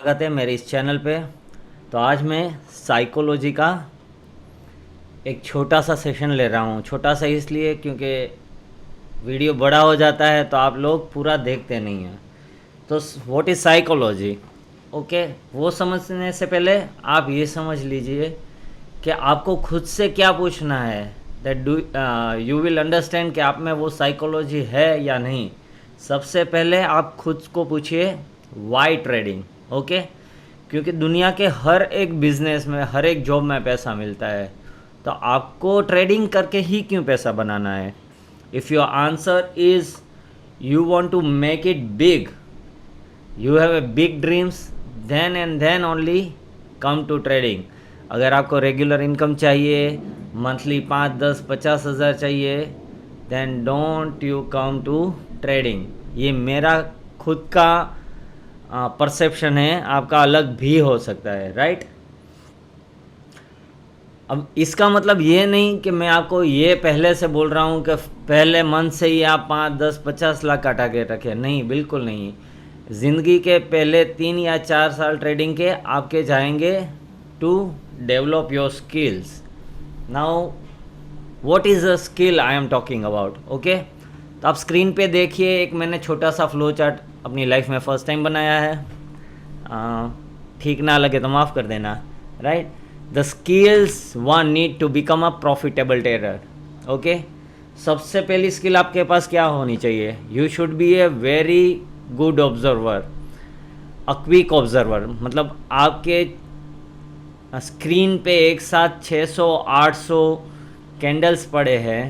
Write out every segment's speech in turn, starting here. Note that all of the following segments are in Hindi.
स्वागत है मेरे इस चैनल पे। तो आज मैं साइकोलॉजी का एक छोटा सा सेशन ले रहा हूँ। छोटा सा इसलिए क्योंकि वीडियो बड़ा हो जाता है तो आप लोग पूरा देखते नहीं हैं। तो व्हाट इज़ साइकोलॉजी? ओके, वो समझने से पहले आप ये समझ लीजिए कि आपको खुद से क्या पूछना है। That do you will understand कि आप में वो साइकोलॉजी है या नहीं। सबसे पहले आप खुद को पूछिए वाई ट्रेडिंग। ओके, क्योंकि दुनिया के हर एक बिजनेस में, हर एक जॉब में पैसा मिलता है, तो आपको ट्रेडिंग करके ही क्यों पैसा बनाना है? If your answer is you want to make it big, you have a big dreams, then and then only come to trading. अगर आपको रेगुलर इनकम चाहिए, मंथली 5, 10, 50 हज़ार चाहिए, then don't you come to trading. ये मेरा खुद का परसेप्शन है, आपका अलग भी हो सकता है, राइट? अब इसका मतलब ये नहीं कि मैं आपको ये पहले से बोल रहा हूँ कि पहले मंथ से ही आप 5, 10, 50 लाख का टारगेट रखें। नहीं, बिल्कुल नहीं। ज़िंदगी के पहले 3 या 4 साल ट्रेडिंग के आपके जाएंगे to develop your skills. Now what is a skill I am talking about? Okay, तो आप स्क्रीन पे देखिए, एक मैंने छोटा सा फ्लो चार्ट अपनी लाइफ में फ़र्स्ट टाइम बनाया है। ठीक ना लगे तो माफ़ कर देना, right? The skills one need to become a profitable trader. Okay, सबसे पहली स्किल आपके पास क्या होनी चाहिए? You should be a very good observer, a quick observer. मतलब आपके स्क्रीन पे एक साथ 600 800 कैंडल्स पड़े हैं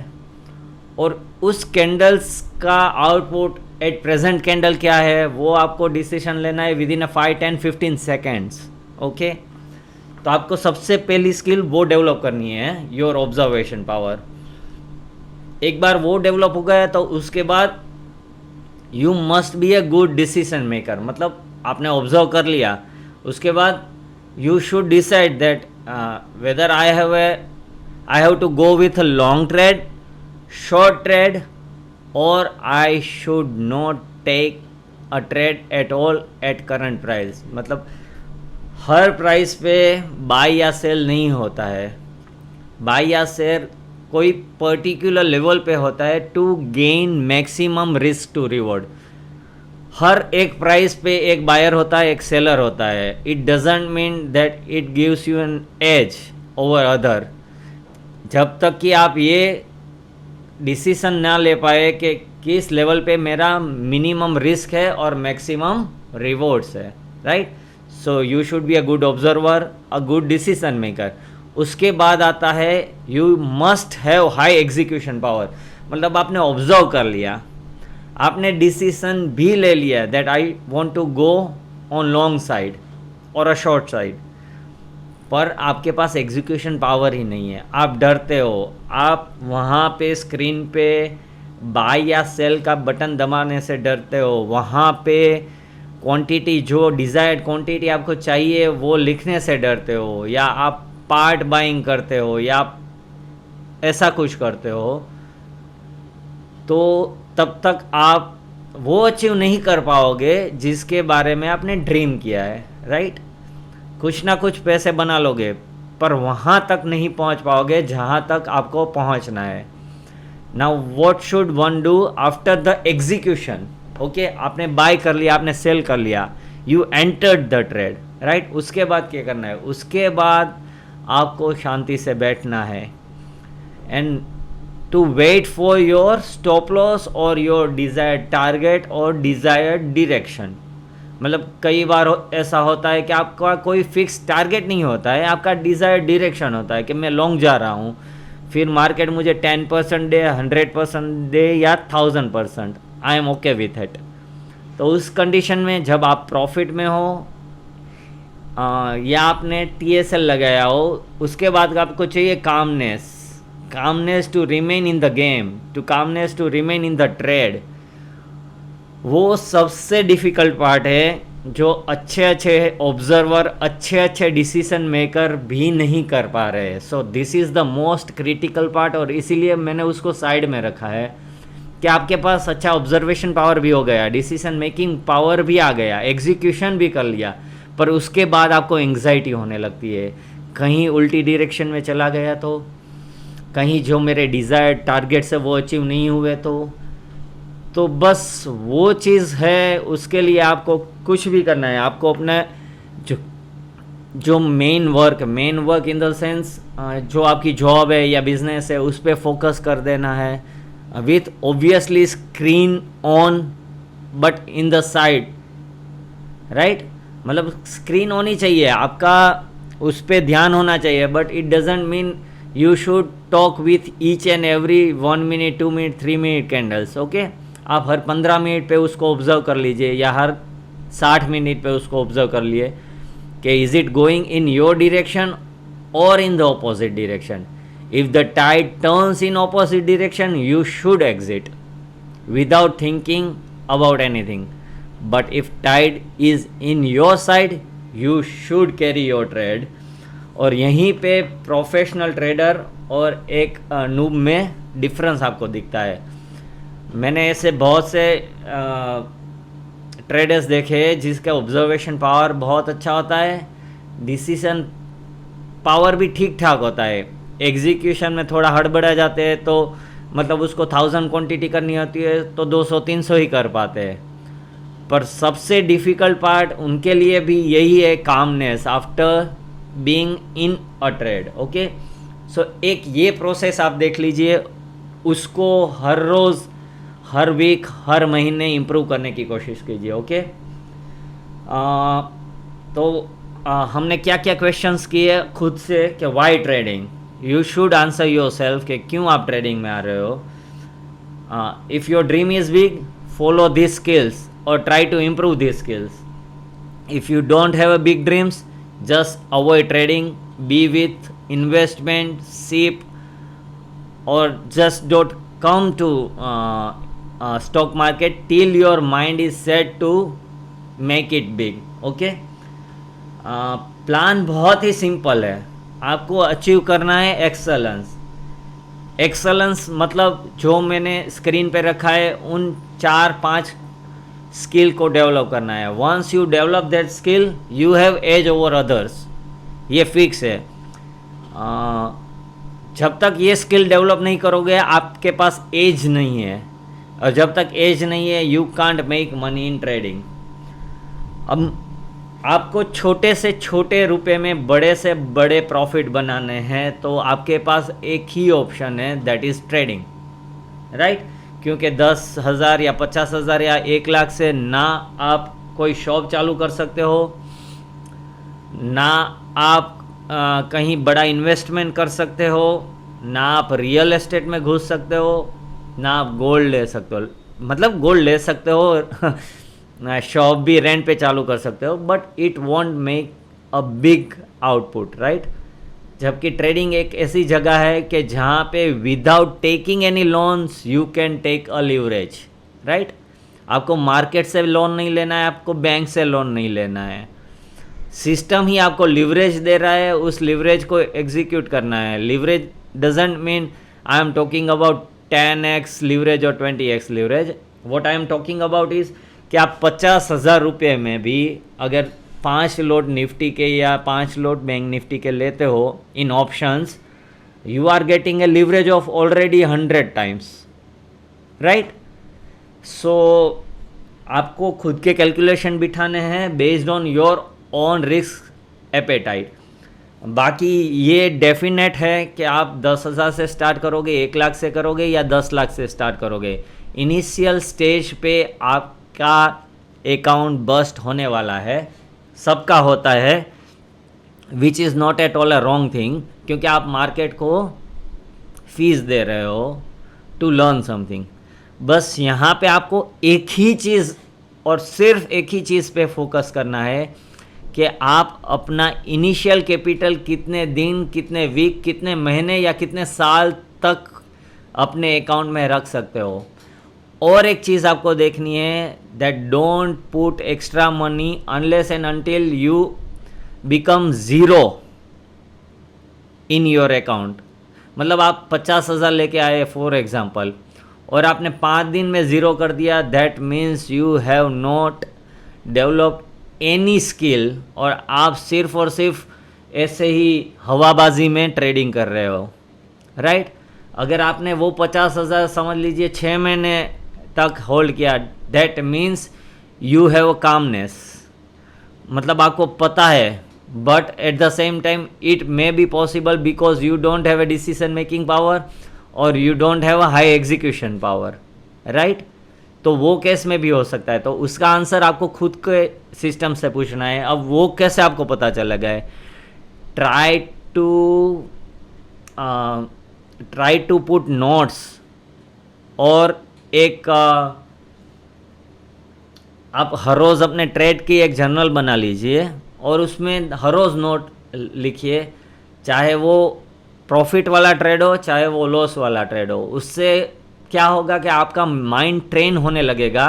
और उस कैंडल्स का आउटपुट एट प्रेजेंट कैंडल क्या है, वो आपको डिसीजन लेना है विद इन 5, 10, 15 सेकेंड्स। ओके, तो आपको सबसे पहली स्किल वो डेवलप करनी है, योर ऑब्जर्वेशन पावर। एक बार वो डेवलप हो गया तो उसके बाद you must be a good decision maker. मतलब आपने ऑब्जर्व कर लिया, उसके बाद you should decide that whether I have to go with a long trade, short trade, और I should not take a trade at all at current price. मतलब हर प्राइस पे बाय या सेल नहीं होता है। बाय या सेल कोई पर्टिकुलर लेवल पे होता है to gain maximum risk to reward. हर एक प्राइस पे एक बायर होता है, एक सेलर होता है। It doesn't mean that it gives you an edge over other. जब तक कि आप ये डिसीजन ना ले पाए कि किस लेवल पे मेरा मिनिमम रिस्क है और मैक्सिमम रिवॉर्ड्स है, right? So you should be a good observer, a good decision maker. उसके बाद आता है you must have high execution power. मतलब आपने ऑब्जर्व कर लिया, आपने डिसीजन भी ले लिया that I want to go on long side और अ शॉर्ट साइड, पर आपके पास एग्जीक्यूशन पावर ही नहीं है। आप डरते हो, आप वहाँ पे स्क्रीन पे बाय या सेल का बटन दबाने से डरते हो, वहाँ पे क्वांटिटी, जो डिज़ायर्ड क्वांटिटी आपको चाहिए वो लिखने से डरते हो, या आप पार्ट बाइंग करते हो, या आप ऐसा कुछ करते हो, तो तब तक आप वो अचीव नहीं कर पाओगे जिसके बारे में आपने ड्रीम किया है, राइट? कुछ ना कुछ पैसे बना लोगे, पर वहाँ तक नहीं पहुँच पाओगे जहाँ तक आपको पहुँचना है। Now what should one do after the execution? Okay, आपने बाय कर लिया, आपने सेल कर लिया, you entered the trade, right? उसके बाद क्या करना है? उसके बाद आपको शांति से बैठना है and to wait for your stop loss और योर डिजायर्ड टारगेट और डिजायर्ड डिरेक्शन। मतलब कई बार ऐसा होता है कि आपका कोई फिक्स टारगेट नहीं होता है, आपका डिज़ायर्ड डायरेक्शन होता है कि मैं लॉन्ग जा रहा हूँ, फिर मार्केट मुझे 10% दे, 100% दे या 1000%, I am okay with it. तो उस कंडीशन में जब आप प्रॉफिट में हो या आपने TSL लगाया हो, उसके बाद आपको चाहिए calmness, calmness to remain in the game, to calmness to remain in the trade. वो सबसे डिफ़िकल्ट पार्ट है जो अच्छे अच्छे ऑब्जर्वर, अच्छे अच्छे डिसीजन मेकर भी नहीं कर पा रहे। सो this is the most critical part, और इसीलिए मैंने उसको साइड में रखा है कि आपके पास अच्छा ऑब्जर्वेशन पावर भी हो गया, डिसीजन मेकिंग पावर भी आ गया, एग्जीक्यूशन भी कर लिया, पर उसके बाद आपको एंग्जाइटी होने लगती है, कहीं उल्टी डायरेक्शन में चला गया तो, कहीं जो मेरे डिज़ायर्ड टारगेट्स है वो अचीव नहीं हुए तो बस वो चीज़ है, उसके लिए आपको कुछ भी करना है। आपको अपना जो जो main work in the sense जो आपकी जॉब है या बिजनेस है उस पर फोकस कर देना है, with obviously screen on but in the side, right. मतलब स्क्रीन होनी चाहिए आपका, उस पर ध्यान होना चाहिए, but it doesn't mean you should talk with each and every 1 minute 2 minute 3 minute candles, okay. आप हर 15 मिनट पे उसको ऑब्जर्व कर लीजिए या हर 60 मिनट पे उसको ऑब्जर्व कर लिए कि is it going in your direction और in the opposite direction. If the tide turns in opposite direction you should exit without thinking about anything, but if tide is in your side you should carry your trade। और यहीं पे प्रोफेशनल ट्रेडर और एक नूब में डिफरेंस आपको दिखता है। मैंने ऐसे बहुत से ट्रेडर्स देखे जिसका ऑब्जर्वेशन पावर बहुत अच्छा होता है, डिसीजन पावर भी ठीक ठाक होता है, एग्जीक्यूशन में थोड़ा हड़बड़ा जाते हैं तो मतलब उसको 1000 क्वांटिटी करनी होती है तो 200-300 ही कर पाते हैं। पर सबसे डिफ़िकल्ट पार्ट उनके लिए भी यही है, calmness after being in a trade, okay. So एक ये प्रोसेस आप देख लीजिए, उसको हर रोज़ हर वीक हर महीने इम्प्रूव करने की कोशिश कीजिए, ओके। हमने क्या क्या क्वेश्चंस किए खुद से कि why trading, you should answer yourself कि क्यों आप ट्रेडिंग में आ रहे हो। If your dream is big follow this skills और try to improve this skills. If you don't have a big dreams just avoid trading, be with investment SIP और just don't come to stock market till your mind is set to make it big, okay. Plan बहुत ही सिंपल है, आपको अचीव करना है एक्सेलेंस। एक्सेलेंस मतलब जो मैंने स्क्रीन पे रखा है उन 4-5 स्किल को डेवलप करना है। Once you develop that skill you have edge over others, ये फिक्स है। जब तक ये स्किल डेवलप नहीं करोगे आपके पास एज नहीं है, और जब तक एज नहीं है you can't make money in trading. अब आपको छोटे से छोटे रुपए में बड़े से बड़े प्रॉफिट बनाने हैं तो आपके पास एक ही ऑप्शन है, दैट इज़ ट्रेडिंग, राइट। क्योंकि 10,000 या 50,000 या 1 लाख से ना आप कोई शॉप चालू कर सकते हो, ना आप कहीं बड़ा इन्वेस्टमेंट कर सकते हो, ना आप रियल एस्टेट में घुस सकते हो, ना आप गोल्ड ले सकते हो। मतलब गोल्ड ले सकते हो शॉप भी रेंट पे चालू कर सकते हो, but it won't make a big output, right. जबकि ट्रेडिंग एक ऐसी जगह है कि जहाँ पे without taking any loans you can take a leverage, right. आपको मार्केट से लोन नहीं लेना है, आपको बैंक से लोन नहीं लेना है, सिस्टम ही आपको लिवरेज दे रहा है, उस लिवरेज को एग्जीक्यूट करना है। Leverage doesn't mean I am talking about 10x leverage और 20x leverage. What I am talking about is कि आप 50,000 रुपये में भी अगर 5 लोट निफ्टी के या 5 लोट बैंक निफ्टी के लेते हो in options, you are getting a leverage of already 100 times, right. So आपको खुद के कैलकुलेशन बिठाने हैं based on your own risk appetite. बाकी ये डेफिनेट है कि आप 10,000 से स्टार्ट करोगे, 1 लाख से करोगे या 10 लाख से स्टार्ट करोगे, इनिशियल स्टेज पे आपका अकाउंट बस्ट होने वाला है, सबका होता है, which is not at all a wrong thing, क्योंकि आप मार्केट को फीस दे रहे हो टू लर्न समथिंग। बस यहाँ पे आपको एक ही चीज़ और सिर्फ एक ही चीज़ पे फोकस करना है कि आप अपना इनिशियल कैपिटल कितने दिन, कितने वीक, कितने महीने या कितने साल तक अपने अकाउंट में रख सकते हो। और एक चीज़ आपको देखनी है, that don't put extra money unless and until you become zero in your account. मतलब आप 50,000 लेके आए फॉर एग्जांपल और आपने 5 दिन में ज़ीरो कर दिया, that means you have not developed any skill और आप सिर्फ और सिर्फ ऐसे ही हवाबाजी में ट्रेडिंग कर रहे हो, राइट। अगर आपने वो 50,000 समझ लीजिए 6 महीने तक होल्ड किया, that means you have a calmness, मतलब आपको पता है, but at the same time it may be possible because you don't have a decision making power और you don't have a high execution power, right. तो वो केस में भी हो सकता है। तो उसका आंसर आपको खुद के सिस्टम से पूछना है। अब वो कैसे आपको पता चलेगा है, ट्राई टू पुट नोट्स और एक आप हर रोज़ अपने ट्रेड की एक जर्नल बना लीजिए और उसमें हर रोज़ नोट लिखिए, चाहे वो प्रॉफिट वाला ट्रेड हो चाहे वो लॉस वाला ट्रेड हो। उससे क्या होगा कि आपका माइंड ट्रेन होने लगेगा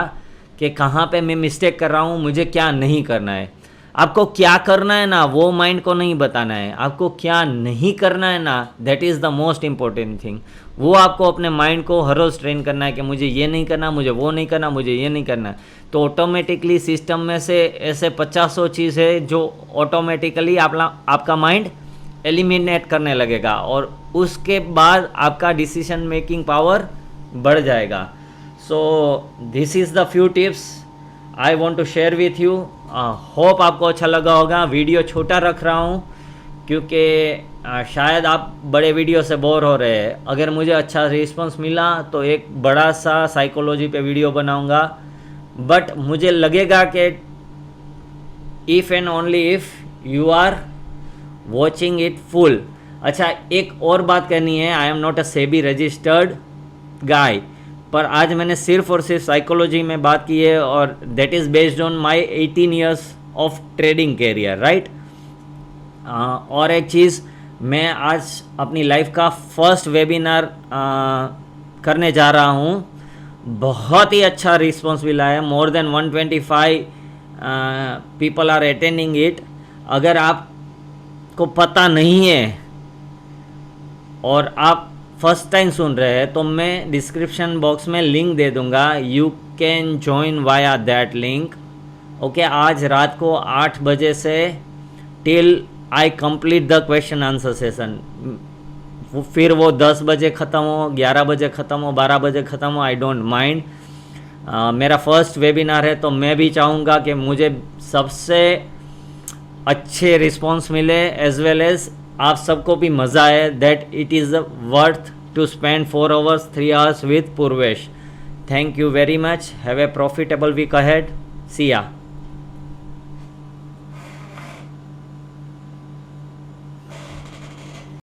कि कहाँ पे मैं मिस्टेक कर रहा हूँ, मुझे क्या नहीं करना है। आपको क्या करना है ना वो माइंड को नहीं बताना है, आपको क्या नहीं करना है ना, that is the most important thing. वो आपको अपने माइंड को हर रोज़ ट्रेन करना है कि मुझे ये नहीं करना, मुझे वो नहीं करना, मुझे ये नहीं करना। तो ऑटोमेटिकली सिस्टम में से ऐसे 50 चीज़ है जो ऑटोमेटिकली आपका माइंड एलिमिनेट करने लगेगा और उसके बाद आपका डिसीजन मेकिंग पावर बढ़ जाएगा। So this is the few tips I want to share with you. Hope आपको अच्छा लगा होगा। वीडियो छोटा रख रहा हूँ क्योंकि शायद आप बड़े वीडियो से बोर हो रहे हैं। अगर मुझे अच्छा रिस्पांस मिला तो एक बड़ा सा साइकोलॉजी पे वीडियो बनाऊंगा, बट मुझे लगेगा कि if and only if you are watching it full. अच्छा, एक और बात करनी है, I am not a SEBI registered guy, पर आज मैंने सिर्फ और सिर्फ साइकोलॉजी में बात की है और that is based on my 18 years of trading career, right. और एक चीज़, मैं आज अपनी लाइफ का फर्स्ट वेबिनार करने जा रहा हूँ। बहुत ही अच्छा रिस्पॉन्स मिला है, more than 125 people are attending it. अगर आपको पता नहीं है और आप फर्स्ट टाइम सुन रहे हैं तो मैं डिस्क्रिप्शन बॉक्स में लिंक दे दूंगा, you can join via that link. Okay, आज रात को 8 बजे से till I complete the question answer session, फिर वो 10 बजे ख़त्म हो, 11 बजे ख़त्म हो, 12 बजे ख़त्म हो, आई डोंट माइंड। मेरा फर्स्ट वेबिनार है तो मैं भी चाहूँगा कि मुझे सबसे अच्छे रिस्पॉन्स मिले एज वेल एज आप सबको भी मज़ा आए, that it is worth to spend 4 hours 3 hours with Purvesh. Thank you very much. Have a profitable week ahead. See ya.